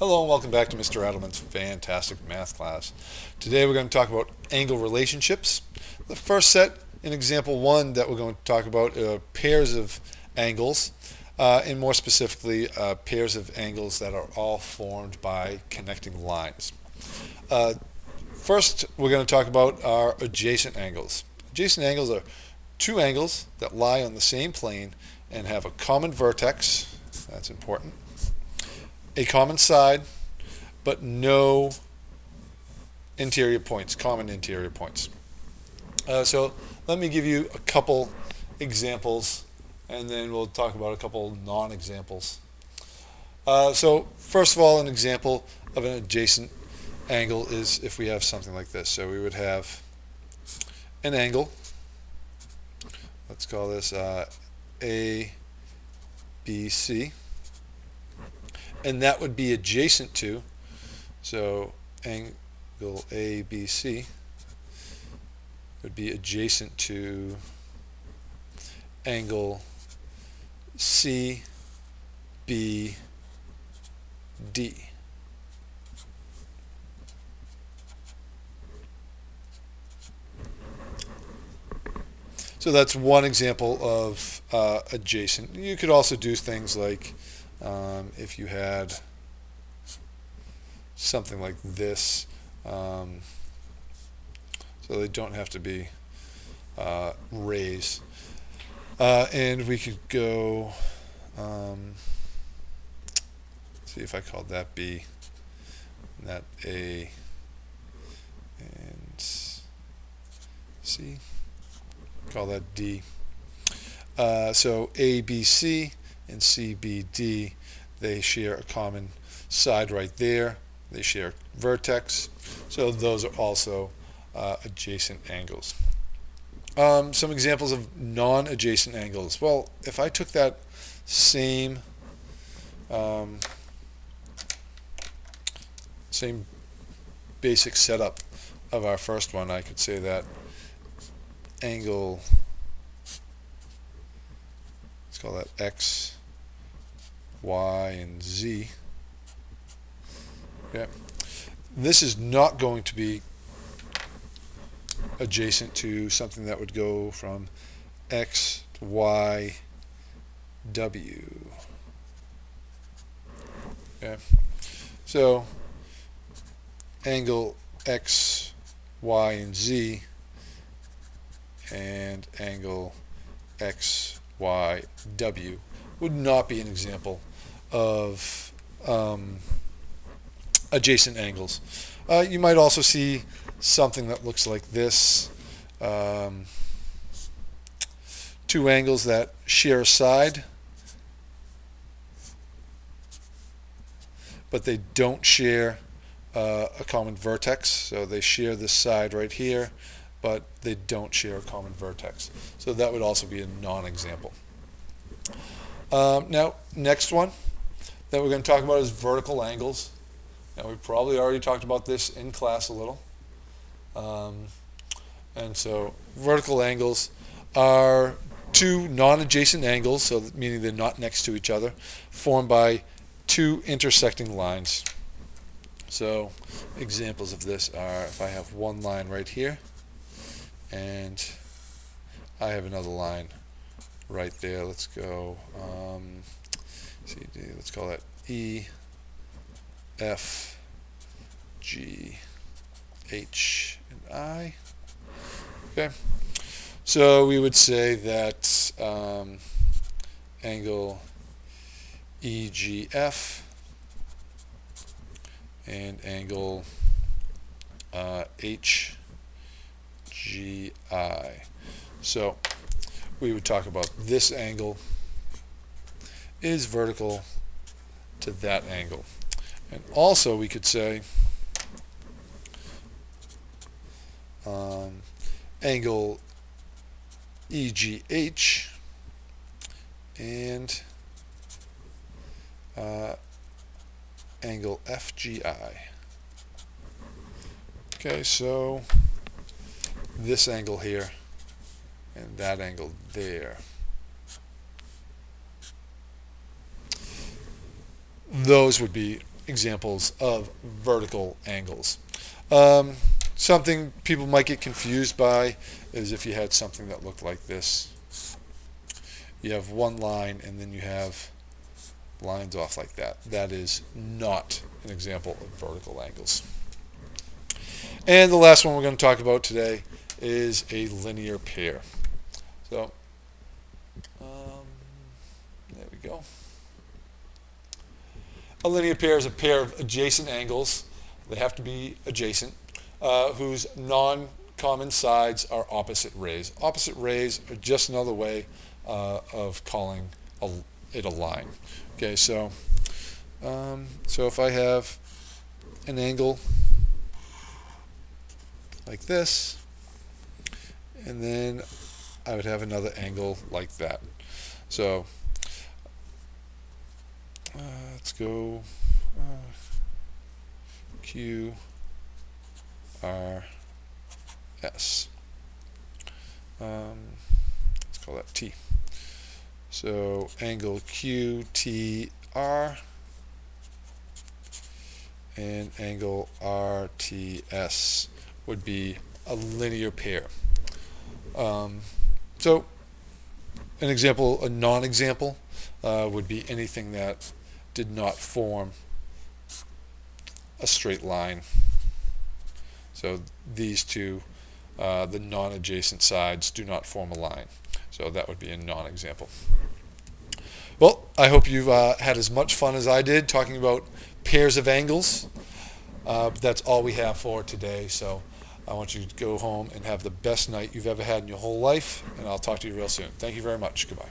Hello and welcome back to Mr. Adelman's fantastic math class. Today we're going to talk about angle relationships. The first set in example 1 that we're going to talk about are pairs of angles, and more specifically pairs of angles that are all formed by connecting lines. First we're going to talk about our adjacent angles. Adjacent angles are two angles that lie on the same plane and have a common vertex. That's important. A common side, but no interior points, common interior points. So let me give you a couple examples, and then we'll talk about a couple non-examples. So first of all, an example of an adjacent angle is if we have something like this. So we would have an angle. Let's call this ABC. And that would be adjacent to, so angle ABC would be adjacent to angle CBD. So that's one example of adjacent. You could also do things like if you had something like this, so they don't have to be rays. And we could go, see if I called that B, and that A, and C, call that D. So ABC and CBD, they share a common side right there. They share vertex, so those are also adjacent angles. Some examples of non-adjacent angles. Well, if I took that same same basic setup of our first one, I could say that angle, let's call that X, Y, and Z. Okay. This is not going to be adjacent to something that would go from X to Y, W. Okay. So angle X, Y, and Z and angle X, Y, W would not be an example of adjacent angles. You might also see something that looks like this. Two angles that share a side, but they don't share a common vertex. So they share this side right here, but they don't share a common vertex. So that would also be a non-example. Now, next one that we're going to talk about is vertical angles. Now, we probably already talked about this in class a little. And so vertical angles are two non-adjacent angles, so meaning they're not next to each other, formed by two intersecting lines. So examples of this are if I have one line right here and I have another line right there. Let's go CD, let's call that E, F, G, H, and I. Okay, so we would say that angle EGF and angle HGI. So we would talk about this angle is vertical to that angle. And also we could say angle EGH and angle FGI. Okay, so this angle here and that angle there. Those would be examples of vertical angles. Something people might get confused by is if you had something that looked like this. You have one line and then you have lines off like that. That is not an example of vertical angles. And the last one we're going to talk about today is a linear pair. So, there we go. A linear pair is a pair of adjacent angles. They have to be adjacent, whose non-common sides are opposite rays. Opposite rays are just another way of calling it a line. Okay, so if I have an angle like this, and then I would have another angle like that. So let's go Q, R, S. Let's call that T. So angle QTR and angle RTS would be a linear pair. So an example, a non-example, would be anything that did not form a straight line. So these two, the non-adjacent sides, do not form a line. So that would be a non-example. Well, I hope you've had as much fun as I did talking about pairs of angles. That's all we have for today. So I want you to go home and have the best night you've ever had in your whole life, and I'll talk to you real soon. Thank you very much. Goodbye.